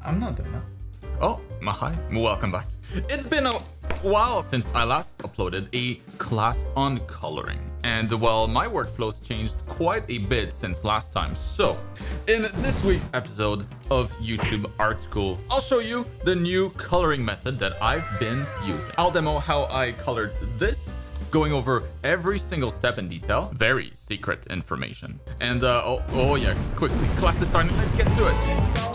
I'm not done. Oh, hi. Welcome back. It's been a while since I last uploaded a class on coloring. And well, my workflow's changed quite a bit since last time. So in this week's episode of YouTube Art School, I'll show you the new coloring method that I've been using. I'll demo how I colored this, going over every single step in detail. Very secret information. And oh yes, quickly, class is starting. Let's get to it.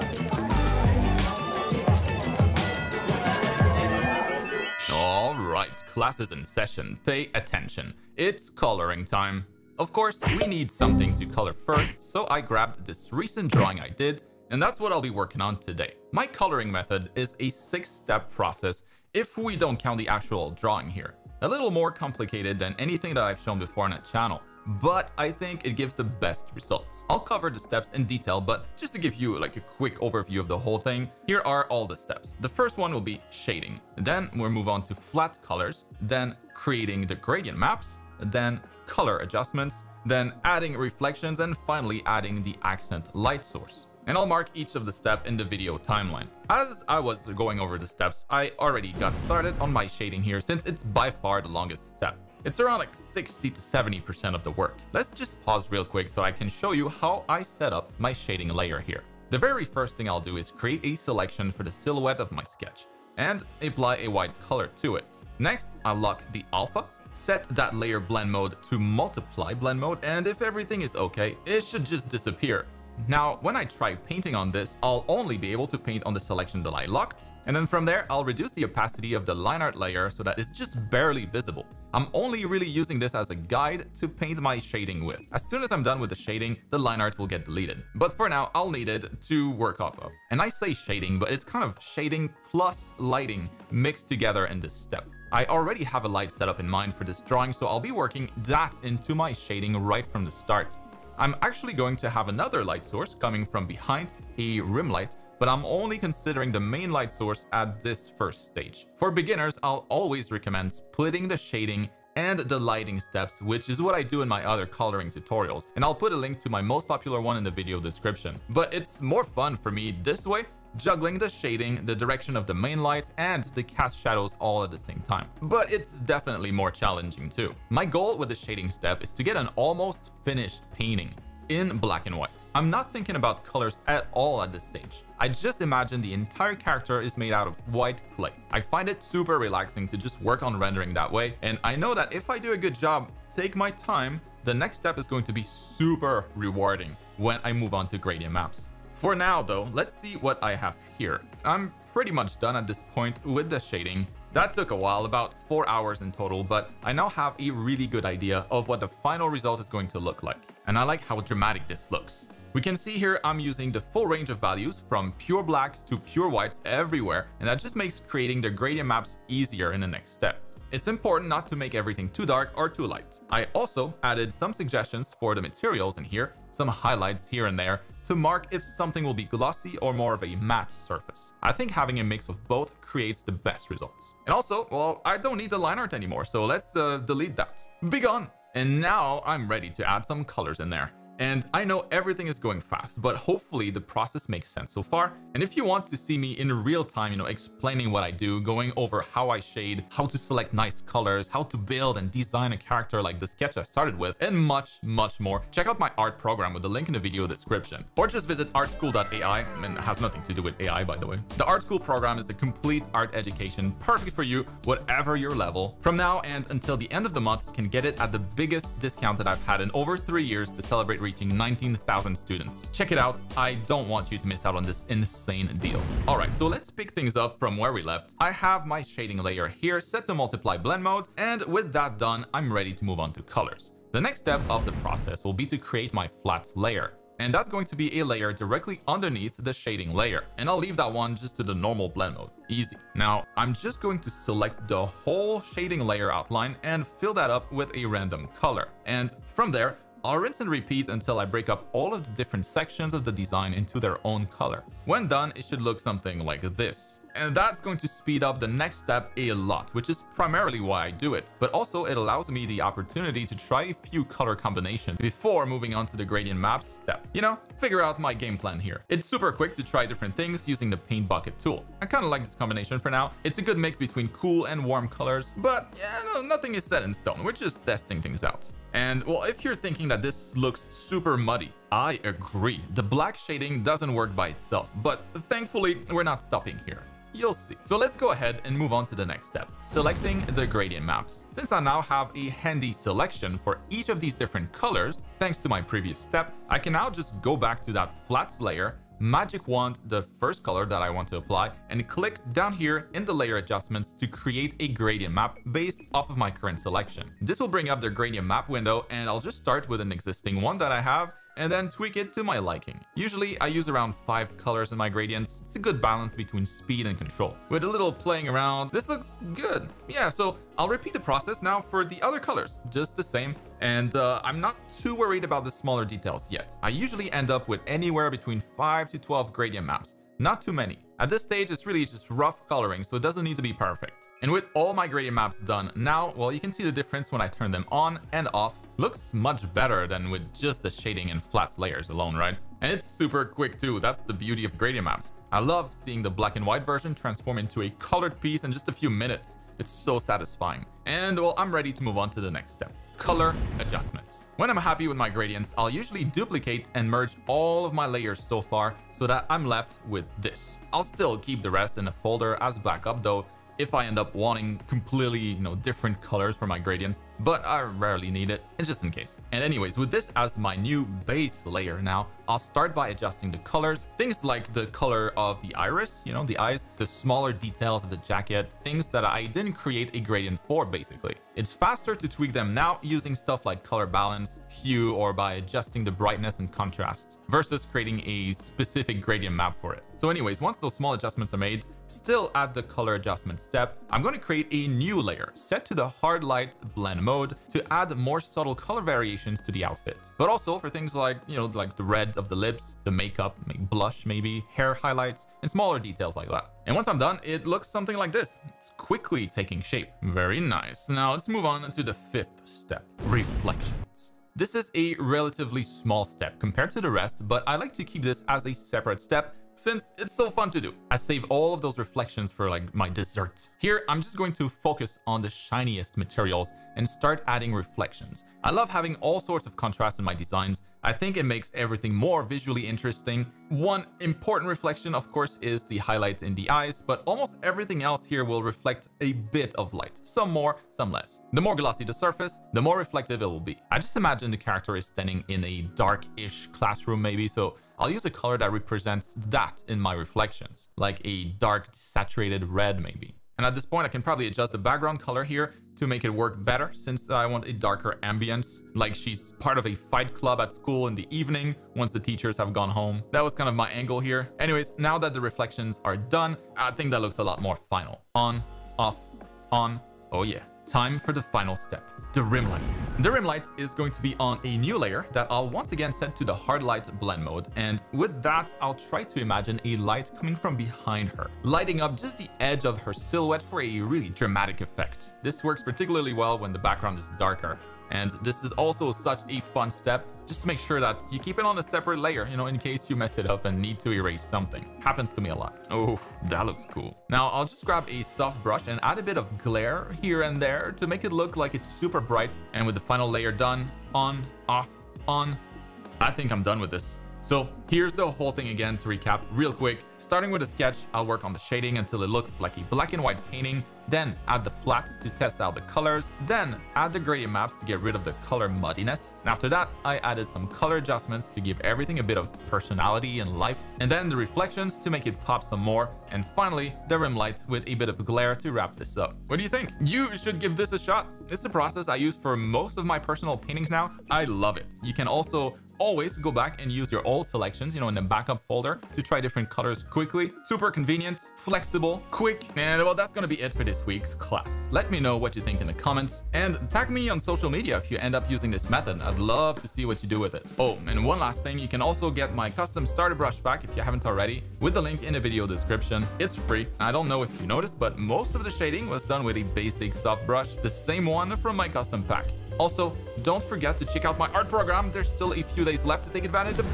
All right, class is in session. Pay attention. It's coloring time. Of course, we need something to color first, so I grabbed this recent drawing I did, and that's what I'll be working on today. My coloring method is a 6-step process if we don't count the actual drawing here. A little more complicated than anything that I've shown before on the channel, but I think it gives the best results. I'll cover the steps in detail, but just to give you like a quick overview of the whole thing, here are all the steps. The first one will be shading. Then we'll move on to flat colors, then creating the gradient maps, then color adjustments, then adding reflections, and finally adding the accent light source. And I'll mark each of the steps in the video timeline. As I was going over the steps, I already got started on my shading here since it's by far the longest step. It's around like 60 to 70% of the work. Let's just pause real quick so I can show you how I set up my shading layer here. The very first thing I'll do is create a selection for the silhouette of my sketch and apply a white color to it. Next, I'll lock the alpha, set that layer blend mode to multiply blend mode, and if everything is okay, it should just disappear. Now, when I try painting on this, I'll only be able to paint on the selection that I locked. And then from there, I'll reduce the opacity of the line art layer so that it's just barely visible. I'm only really using this as a guide to paint my shading with. As soon as I'm done with the shading, the line art will get deleted. But for now, I'll need it to work off of. And I say shading, but it's kind of shading plus lighting mixed together in this step. I already have a light setup in mind for this drawing, so I'll be working that into my shading right from the start. I'm actually going to have another light source coming from behind, a rim light, but I'm only considering the main light source at this first stage. For beginners, I'll always recommend splitting the shading and the lighting steps, which is what I do in my other coloring tutorials, and I'll put a link to my most popular one in the video description. But it's more fun for me this way, juggling the shading, the direction of the main light, and the cast shadows all at the same time. But it's definitely more challenging too. My goal with the shading step is to get an almost finished painting in black and white. I'm not thinking about colors at all at this stage. I just imagine the entire character is made out of white clay. I find it super relaxing to just work on rendering that way, and I know that if I do a good job, take my time, the next step is going to be super rewarding when I move on to gradient maps. For now though, let's see what I have here. I'm pretty much done at this point with the shading. That took a while, about 4 hours in total, but I now have a really good idea of what the final result is going to look like. And I like how dramatic this looks. We can see here I'm using the full range of values from pure blacks to pure whites everywhere, and that just makes creating the gradient maps easier in the next step. It's important not to make everything too dark or too light. I also added some suggestions for the materials in here, some highlights here and there, to mark if something will be glossy or more of a matte surface. I think having a mix of both creates the best results. And also, well, I don't need the line art anymore, so let's delete that. Be gone! And now I'm ready to add some colors in there. And I know everything is going fast, but hopefully the process makes sense so far. And if you want to see me in real time, explaining what I do, going over how I shade, how to select nice colors, how to build and design a character like the sketch I started with, and much more, check out my art program with the link in the video description. Or just visit artschool.ai, and it has nothing to do with AI, by the way. The Art School program is a complete art education, perfect for you, whatever your level. From now and until the end of the month, you can get it at the biggest discount that I've had in over 3 years to celebrate reaching 19,000 students. Check it out. I don't want you to miss out on this insane deal. All right, so let's pick things up from where we left. I have my shading layer here set to multiply blend mode, and with that done, I'm ready to move on to colors. The next step of the process will be to create my flat layer. And that's going to be a layer directly underneath the shading layer. And I'll leave that one just to the normal blend mode. Easy. Now, I'm just going to select the whole shading layer outline and fill that up with a random color. And from there, I'll rinse and repeat until I break up all of the different sections of the design into their own color. When done, it should look something like this. And that's going to speed up the next step a lot, which is primarily why I do it. But also it allows me the opportunity to try a few color combinations before moving on to the gradient maps step. You know, figure out my game plan here. It's super quick to try different things using the paint bucket tool. I kind of like this combination for now. It's a good mix between cool and warm colors, but yeah, no, nothing is set in stone. We're just testing things out. And well, if you're thinking that this looks super muddy, I agree. The black shading doesn't work by itself, but thankfully we're not stopping here. You'll see. So let's go ahead and move on to the next step, selecting the gradient maps. Since I now have a handy selection for each of these different colors, thanks to my previous step, I can now just go back to that flat layer, magic wand the first color that I want to apply, and click down here in the layer adjustments to create a gradient map based off of my current selection. This will bring up the gradient map window, and I'll just start with an existing one that I have and then tweak it to my liking. Usually I use around 5 colors in my gradients. It's a good balance between speed and control. With a little playing around, this looks good. Yeah, so I'll repeat the process now for the other colors, just the same. And I'm not too worried about the smaller details yet. I usually end up with anywhere between 5 to 12 gradient maps. Not too many. At this stage, it's really just rough coloring, so it doesn't need to be perfect. And with all my gradient maps done now, well, you can see the difference when I turn them on and off. Looks much better than with just the shading and flat layers alone, right? And it's super quick too. That's the beauty of gradient maps. I love seeing the black and white version transform into a colored piece in just a few minutes. It's so satisfying. And well, I'm ready to move on to the next step. Color adjustments. When I'm happy with my gradients, I'll usually duplicate and merge all of my layers so far so that I'm left with this. I'll still keep the rest in a folder as backup though, if I end up wanting completely, different colors for my gradients, but I rarely need it. It's just in case. And anyways, with this as my new base layer now, I'll start by adjusting the colors. Things like the color of the iris, the eyes, the smaller details of the jacket, things that I didn't create a gradient for basically. It's faster to tweak them now using stuff like color balance, hue, or by adjusting the brightness and contrast versus creating a specific gradient map for it. So anyways, once those small adjustments are made, still at the color adjustment step, I'm going to create a new layer set to the hard light blend mode to add more subtle color variations to the outfit. But also for things like, like the red of the lips, the makeup, blush maybe, hair highlights, and smaller details like that. And once I'm done, it looks something like this. It's quickly taking shape. Very nice. Now let's move on to the 5th step, reflections. This is a relatively small step compared to the rest, but I like to keep this as a separate step since it's so fun to do. I save all of those reflections for like my dessert. Here, I'm just going to focus on the shiniest materials and start adding reflections. I love having all sorts of contrast in my designs. I think it makes everything more visually interesting. One important reflection, of course, is the highlight in the eyes, but almost everything else here will reflect a bit of light. Some more, some less. The more glossy the surface, the more reflective it will be. I just imagine the character is standing in a dark-ish classroom maybe, so I'll use a color that represents that in my reflections, like a dark saturated red maybe. And at this point, I can probably adjust the background color here to make it work better, since I want a darker ambience, like she's part of a fight club at school in the evening once the teachers have gone home. That was kind of my angle here. Anyways, now that the reflections are done, I think that looks a lot more final. On, off, on, oh yeah. Time for the final step, the rim light. The rim light is going to be on a new layer that I'll once again set to the hard light blend mode. And with that, I'll try to imagine a light coming from behind her, lighting up just the edge of her silhouette for a really dramatic effect. This works particularly well when the background is darker. And this is also such a fun step. Just make sure that you keep it on a separate layer, in case you mess it up and need to erase something. Happens to me a lot. Oh, that looks cool. Now I'll just grab a soft brush and add a bit of glare here and there to make it look like it's super bright. And with the final layer done, on, off, on, I think I'm done with this. So here's the whole thing again to recap real quick. Starting with a sketch, I'll work on the shading until it looks like a black and white painting, then add the flats to test out the colors, then add the gradient maps to get rid of the color muddiness. And after that, I added some color adjustments to give everything a bit of personality and life, and then the reflections to make it pop some more, and finally the rim light with a bit of glare to wrap this up. What do you think? You should give this a shot. It's a process I use for most of my personal paintings now. I love it. You can also always go back and use your old selections, you know, in the backup folder to try different colors quickly. Super convenient, flexible, quick. And well, that's gonna be it for this week's class. Let me know what you think in the comments and tag me on social media if you end up using this method. I'd love to see what you do with it. Oh, and one last thing, you can also get my custom starter brush pack if you haven't already with the link in the video description. It's free. I don't know if you noticed, but most of the shading was done with a basic soft brush, the same one from my custom pack. Also, don't forget to check out my art program. There's still a few days left to take advantage of the